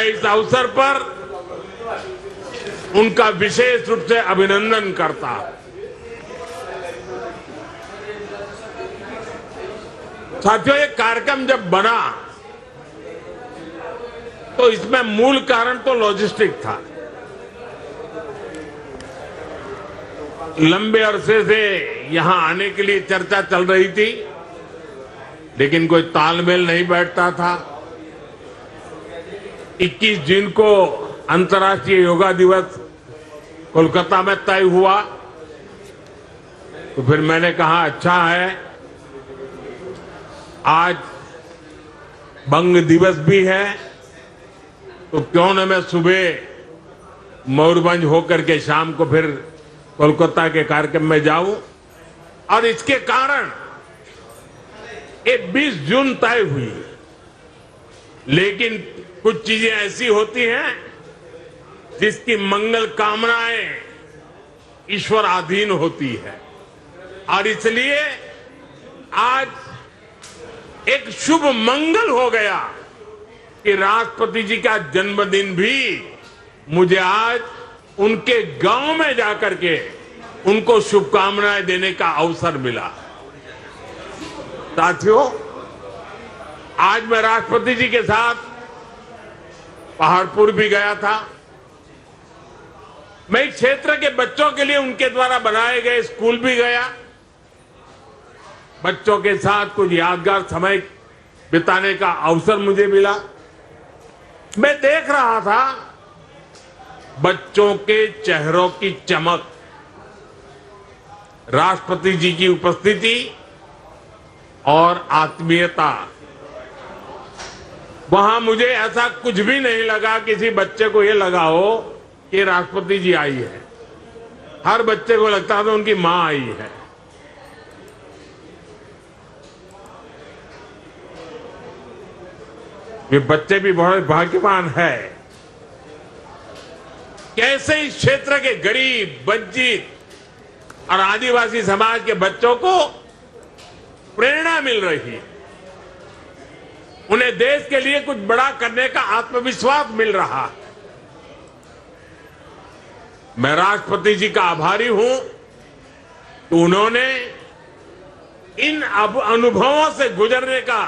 इस अवसर पर उनका विशेष रूप से अभिनंदन करता हूं। साथियों, ये कार्यक्रम जब बना तो इसमें मूल कारण तो लॉजिस्टिक था। लंबे अरसे से यहां आने के लिए चर्चा चल रही थी, लेकिन कोई तालमेल नहीं बैठता था। 21 जून को अंतर्राष्ट्रीय योगा दिवस कोलकाता में तय हुआ, तो फिर मैंने कहा अच्छा है, आज बंग दिवस भी है, तो क्यों न मैं सुबह मयूरभंज होकर के शाम को फिर कोलकाता के कार्यक्रम में जाऊं। और इसके कारण ये 20 जून तय हुई, लेकिन कुछ चीजें ऐसी होती हैं जिसकी मंगल कामनाएं ईश्वर अधीन होती है, और इसलिए आज एक शुभ मंगल हो गया कि राष्ट्रपति जी का जन्मदिन भी मुझे आज उनके गांव में जाकर के उनको शुभकामनाएं देने का अवसर मिला। साथियों, आज मैं राष्ट्रपति जी के साथ पहाड़पुर भी गया था। मैं इस क्षेत्र के बच्चों के लिए उनके द्वारा बनाए गए स्कूल भी गया। बच्चों के साथ कुछ यादगार समय बिताने का अवसर मुझे मिला। मैं देख रहा था बच्चों के चेहरों की चमक, राष्ट्रपति जी की उपस्थिति और आत्मीयता। वहां मुझे ऐसा कुछ भी नहीं लगा किसी बच्चे को यह लगा हो कि राष्ट्रपति जी आई है। हर बच्चे को लगता था उनकी मां आई है। ये बच्चे भी बहुत भाग्यवान है। कैसे इस क्षेत्र के गरीब, वंचित और आदिवासी समाज के बच्चों को प्रेरणा मिल रही है, उन्हें देश के लिए कुछ बड़ा करने का आत्मविश्वास मिल रहा है। मैं राष्ट्रपति जी का आभारी हूं कि उन्होंने इन अनुभवों से गुजरने का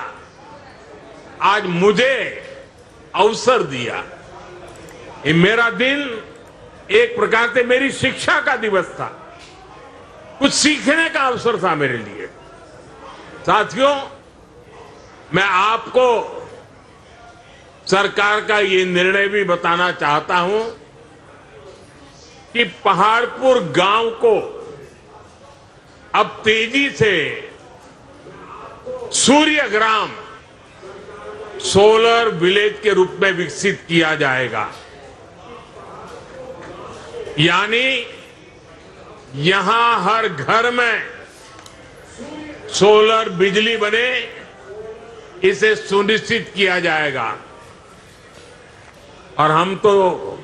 आज मुझे अवसर दिया। ये मेरा दिन एक प्रकार से मेरी शिक्षा का दिवस था, कुछ सीखने का अवसर था मेरे लिए। साथियों, मैं आपको सरकार का ये निर्णय भी बताना चाहता हूं कि पहाड़पुर गांव को अब तेजी से सूर्य ग्राम, सोलर विलेज के रूप में विकसित किया जाएगा। यानी यहां हर घर में सोलर बिजली बने, इसे सुनिश्चित किया जाएगा। और हम तो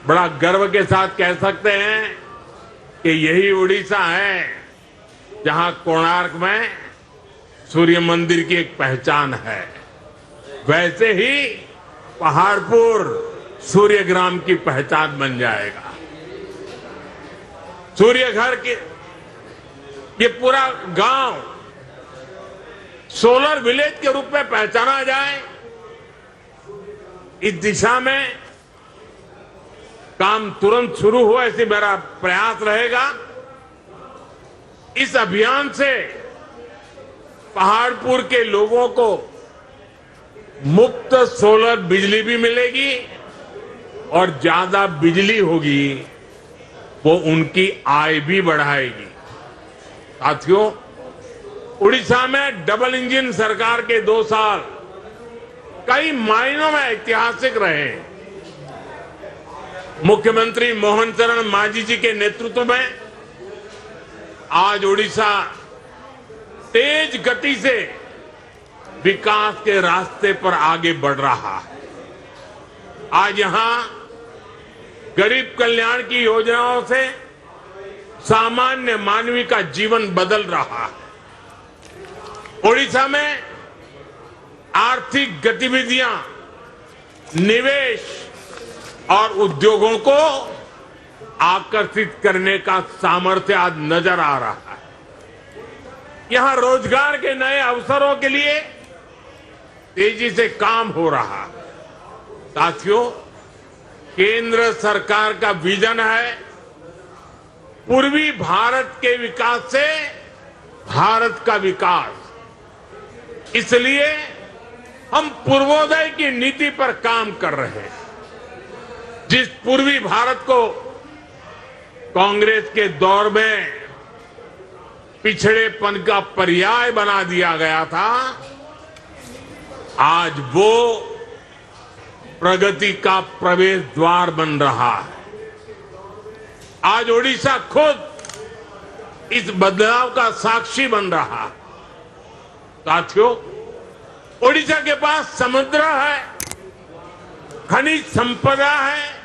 बड़ा गर्व के साथ कह सकते हैं कि यही उड़ीसा है जहां कोणार्क में सूर्य मंदिर की एक पहचान है। वैसे ही पहाड़पुर सूर्यग्राम की पहचान बन जाएगा। सूर्य घर के ये पूरा गांव सोलर विलेज के रूप में पहचाना जाए, इस दिशा में काम तुरंत शुरू हो, ऐसे मेरा प्रयास रहेगा। इस अभियान से पहाड़पुर के लोगों को मुफ्त सोलर बिजली भी मिलेगी और ज्यादा बिजली होगी, वो उनकी आय भी बढ़ाएगी। साथियों, उड़ीसा में डबल इंजन सरकार के 2 साल कई मायनों में ऐतिहासिक रहे। मुख्यमंत्री मोहन चरण मांझी जी के नेतृत्व में आज उड़ीसा तेज गति से विकास के रास्ते पर आगे बढ़ रहा है। आज यहां गरीब कल्याण की योजनाओं से सामान्य मानवी का जीवन बदल रहा है। ओडिशा में आर्थिक गतिविधियां, निवेश और उद्योगों को आकर्षित करने का सामर्थ्य आज नजर आ रहा है। यहां रोजगार के नए अवसरों के लिए तेजी से काम हो रहा है। साथियों, केंद्र सरकार का विजन है पूर्वी भारत के विकास से भारत का विकास। इसलिए हम पूर्वोदय की नीति पर काम कर रहे हैं। जिस पूर्वी भारत को कांग्रेस के दौर में पिछड़ेपन का पर्याय बना दिया गया था, आज वो प्रगति का प्रवेश द्वार बन रहा है। आज ओडिशा खुद इस बदलाव का साक्षी बन रहा है। साथियों, ओडिशा के पास समुद्र है, खनिज संपदा है,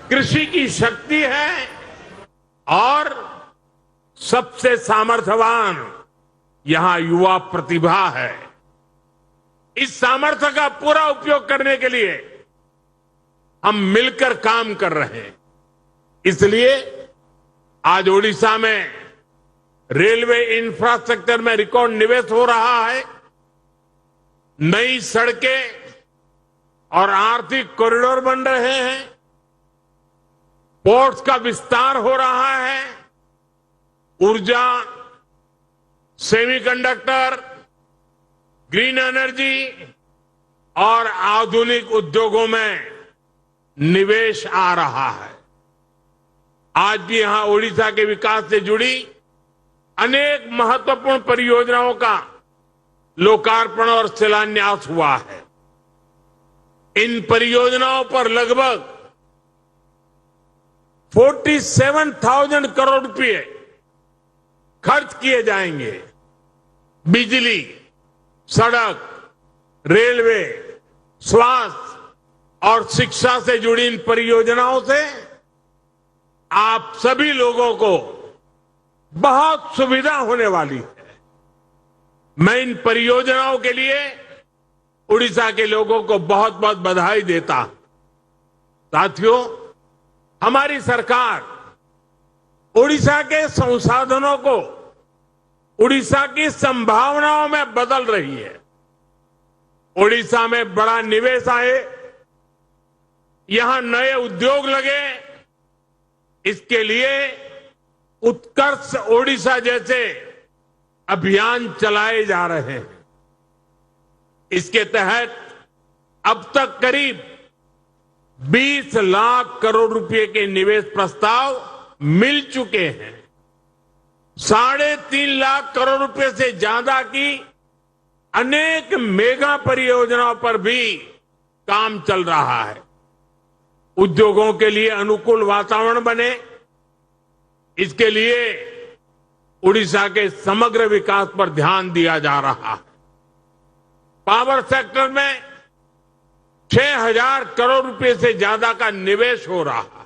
कृषि की शक्ति है और सबसे सामर्थ्यवान यहां युवा प्रतिभा है। इस सामर्थ्य का पूरा उपयोग करने के लिए हम मिलकर काम कर रहे हैं। इसलिए आज ओडिशा में रेलवे इंफ्रास्ट्रक्चर में रिकॉर्ड निवेश हो रहा है। नई सड़कें और आर्थिक कॉरिडोर बन रहे हैं। पोर्ट्स का विस्तार हो रहा है। ऊर्जा, सेमीकंडक्टर, ग्रीन एनर्जी और आधुनिक उद्योगों में निवेश आ रहा है। आज भी यहां ओडिशा के विकास से जुड़ी अनेक महत्वपूर्ण परियोजनाओं का लोकार्पण और शिलान्यास हुआ है। इन परियोजनाओं पर लगभग 47,000 करोड़ रुपए खर्च किए जाएंगे। बिजली, सड़क, रेलवे, स्वास्थ्य और शिक्षा से जुड़ी इन परियोजनाओं से आप सभी लोगों को बहुत सुविधा होने वाली है। मैं इन परियोजनाओं के लिए उड़ीसा के लोगों को बहुत बहुत बधाई देता हूं। साथियों, हमारी सरकार उड़ीसा के संसाधनों को उड़ीसा की संभावनाओं में बदल रही है। उड़ीसा में बड़ा निवेश आए, यहां नए उद्योग लगे, इसके लिए उत्कर्ष ओडिशा जैसे अभियान चलाए जा रहे हैं। इसके तहत अब तक करीब 20 लाख करोड़ रुपए के निवेश प्रस्ताव मिल चुके हैं। 3.5 लाख करोड़ रुपए से ज्यादा की अनेक मेगा परियोजनाओं पर भी काम चल रहा है। उद्योगों के लिए अनुकूल वातावरण बने, इसके लिए उड़ीसा के समग्र विकास पर ध्यान दिया जा रहा है। पावर सेक्टर में 6,000 करोड़ रुपए से ज्यादा का निवेश हो रहा है।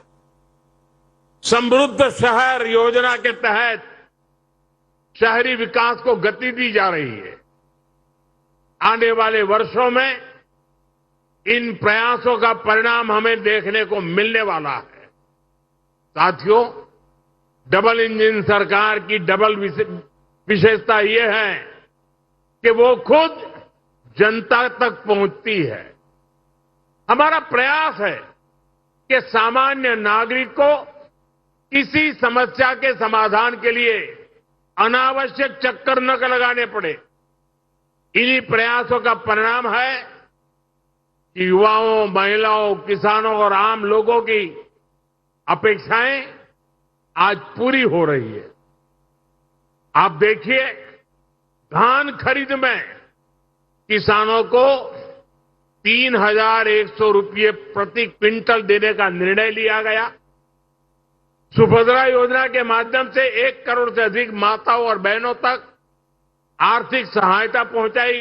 समृद्ध शहर योजना के तहत शहरी विकास को गति दी जा रही है। आने वाले वर्षों में इन प्रयासों का परिणाम हमें देखने को मिलने वाला है। साथियों, डबल इंजन सरकार की डबल विशेषता यह है कि वो खुद जनता तक पहुंचती है। हमारा प्रयास है कि सामान्य नागरिक को किसी समस्या के समाधान के लिए अनावश्यक चक्कर न लगाने पड़े। इन्हीं प्रयासों का परिणाम है कि युवाओं, महिलाओं, किसानों और आम लोगों की अपेक्षाएं आज पूरी हो रही है। आप देखिए, धान खरीद में किसानों को 3,100 रुपये प्रति क्विंटल देने का निर्णय लिया गया। सुभद्रा योजना के माध्यम से 1 करोड़ से अधिक माताओं और बहनों तक आर्थिक सहायता पहुंचाई